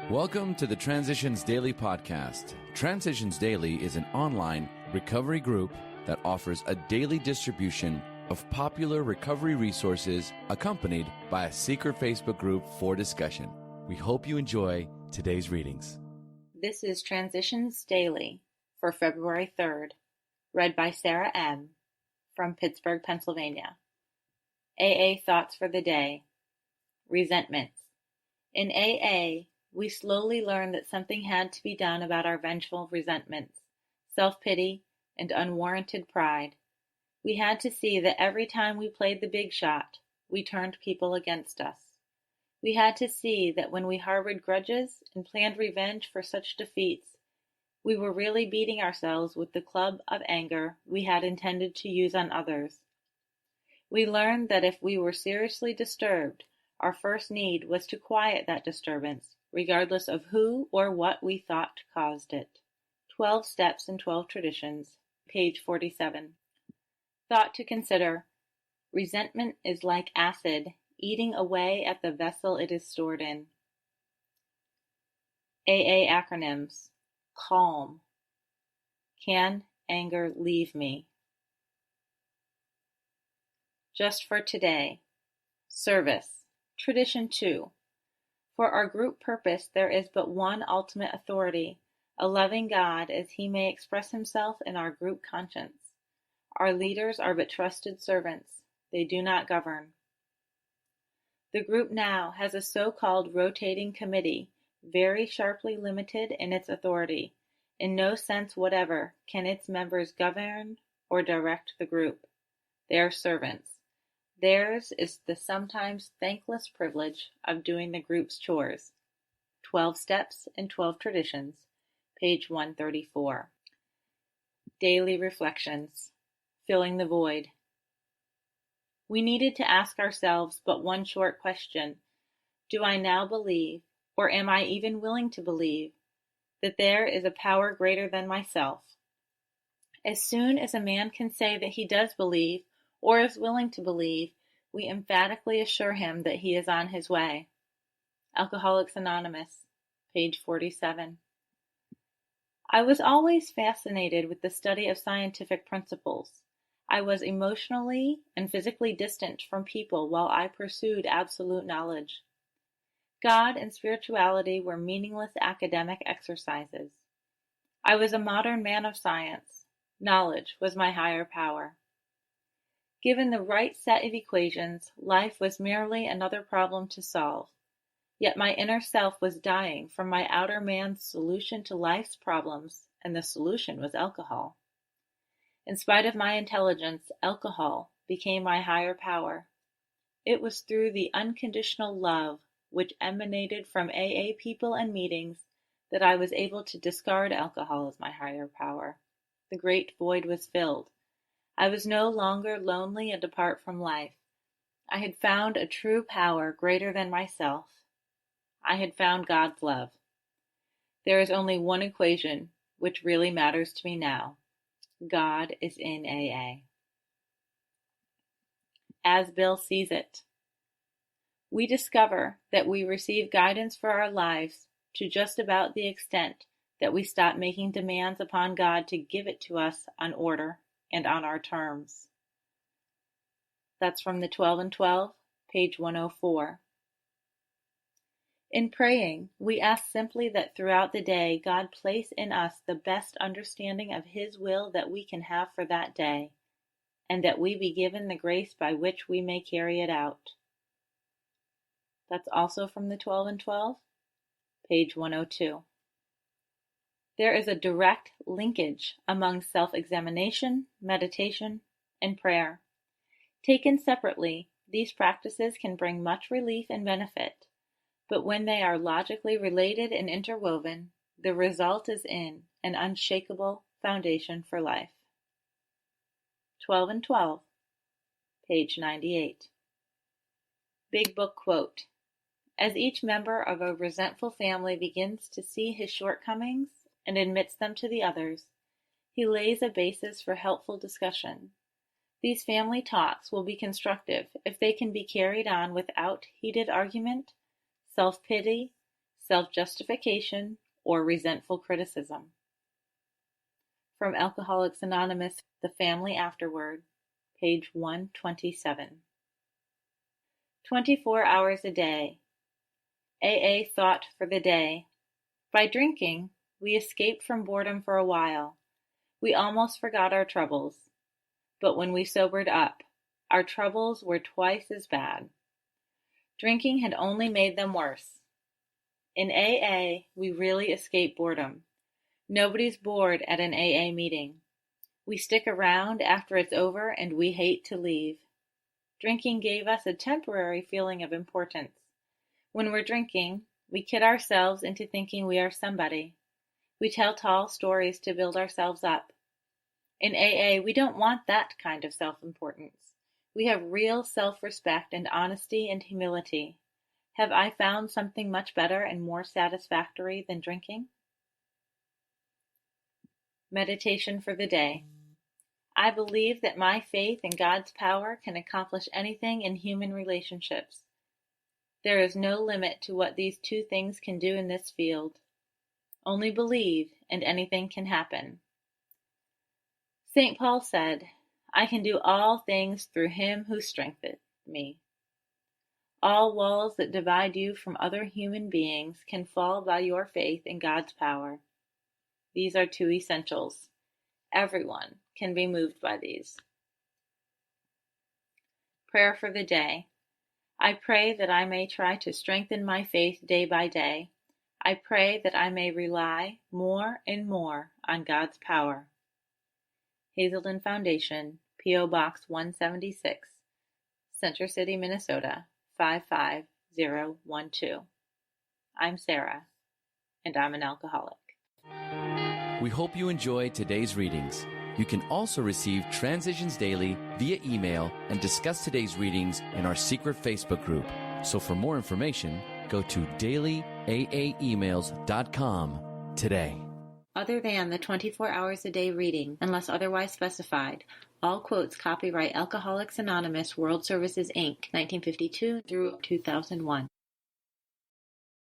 Welcome to the Transitions Daily podcast. Transitions Daily is an online recovery group that offers a daily distribution of popular recovery resources accompanied by a secret Facebook group for discussion. We hope you enjoy today's readings. This is Transitions Daily for February 3rd, read by Sarah M. from Pittsburgh, Pennsylvania. AA Thoughts for the Day. Resentments. In AA, we slowly learned that something had to be done about our vengeful resentments, self-pity, and unwarranted pride. We had to see that every time we played the big shot, we turned people against us. We had to see that when we harbored grudges and planned revenge for such defeats, we were really beating ourselves with the club of anger we had intended to use on others. We learned that if we were seriously disturbed, our first need was to quiet that disturbance, regardless of who or what we thought caused it. 12 Steps and 12 Traditions, page 47. Thought to consider. Resentment is like acid, eating away at the vessel it is stored in. AA acronyms. CALM. Can anger leave me? Just for today. Service. Tradition 2. For our group purpose there is but one ultimate authority, a loving God as he may express himself in our group conscience. Our leaders are but trusted servants. They do not govern. The group now has a so-called rotating committee, very sharply limited in its authority. In no sense whatever can its members govern or direct the group. They are servants. Theirs is the sometimes thankless privilege of doing the group's chores. 12 Steps and 12 Traditions, page 134. Daily Reflections. Filling the Void. We needed to ask ourselves but one short question. Do I now believe, or am I even willing to believe, that there is a power greater than myself? As soon as a man can say that he does believe, or is willing to believe, we emphatically assure him that he is on his way. Alcoholics Anonymous, page 47. I was always fascinated with the study of scientific principles. I was emotionally and physically distant from people while I pursued absolute knowledge. God and spirituality were meaningless academic exercises. I was a modern man of science. Knowledge was my higher power. Given the right set of equations, life was merely another problem to solve. Yet my inner self was dying from my outer man's solution to life's problems, and the solution was alcohol. In spite of my intelligence, alcohol became my higher power. It was through the unconditional love which emanated from AA people and meetings that I was able to discard alcohol as my higher power. The great void was filled. I was no longer lonely and apart from life. I had found a true power greater than myself. I had found God's love. There is only one equation which really matters to me now. God is in AA. As Bill sees it. We discover that we receive guidance for our lives to just about the extent that we stop making demands upon God to give it to us on order and on our terms. That's from the 12 and 12, page 104. In praying, we ask simply that throughout the day God place in us the best understanding of His will that we can have for that day, and that we be given the grace by which we may carry it out. That's also from the 12 and 12, page 102. There is a direct linkage among self-examination, meditation, and prayer. Taken separately, these practices can bring much relief and benefit, but when they are logically related and interwoven, the result is in an unshakable foundation for life. 12 and 12, page 98. Big Book Quote. As each member of a resentful family begins to see his shortcomings and admits them to the others, he lays a basis for helpful discussion. These family talks will be constructive if they can be carried on without heated argument, self-pity, self-justification, or resentful criticism. From Alcoholics Anonymous, The Family Afterward, page 127. 24 hours a day. AA thought for the day. By drinking, we escaped from boredom for a while. We almost forgot our troubles. But when we sobered up, our troubles were twice as bad. Drinking had only made them worse. In AA, we really escape boredom. Nobody's bored at an AA meeting. We stick around after it's over and we hate to leave. Drinking gave us a temporary feeling of importance. When we're drinking, we kid ourselves into thinking we are somebody. We tell tall stories to build ourselves up. In AA, we don't want that kind of self-importance. We have real self-respect and honesty and humility. Have I found something much better and more satisfactory than drinking? Meditation for the day. I believe that my faith in God's power can accomplish anything in human relationships. There is no limit to what these two things can do in this field. Only believe, and anything can happen. St. Paul said, I can do all things through him who strengtheneth me. All walls that divide you from other human beings can fall by your faith in God's power. These are two essentials. Everyone can be moved by these. Prayer for the day. I pray that I may try to strengthen my faith day by day. I pray that I may rely more and more on God's power. Hazelden Foundation, P.O. Box 176, Center City, Minnesota, 55012. I'm Sarah, and I'm an alcoholic. We hope you enjoyed today's readings. You can also receive Transitions Daily via email and discuss today's readings in our secret Facebook group. So for more information, go to dailyaaemails.com today. Other than the 24 hours a day reading, unless otherwise specified, all quotes copyright Alcoholics Anonymous World Services, Inc., 1952 through 2001.